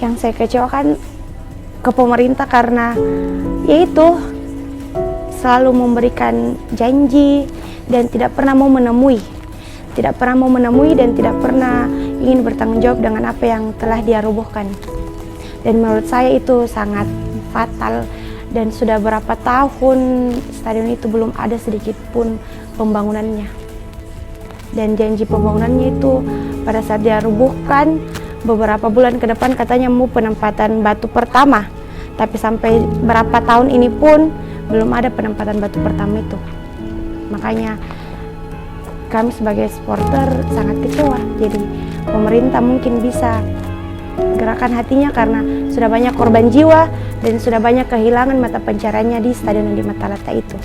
Yang saya kecewakan ke pemerintah karena yaitu selalu memberikan janji dan tidak pernah mau menemui. Tidak pernah mau menemui dan tidak pernah ingin bertanggung jawab dengan apa yang telah dia robohkan. Dan menurut saya itu sangat fatal dan sudah berapa tahun stadion itu belum ada sedikit pun pembangunannya. Dan janji pembangunannya itu pada saat dia robohkan beberapa bulan ke depan katanya mau penempatan batu pertama. Tapi sampai berapa tahun ini pun belum ada penempatan batu pertama itu. Makanya kami sebagai supporter sangat kecewa. Jadi pemerintah mungkin bisa gerakan hatinya karena sudah banyak korban jiwa dan sudah banyak kehilangan mata pencahariannya di Stadion Andi Matalata itu.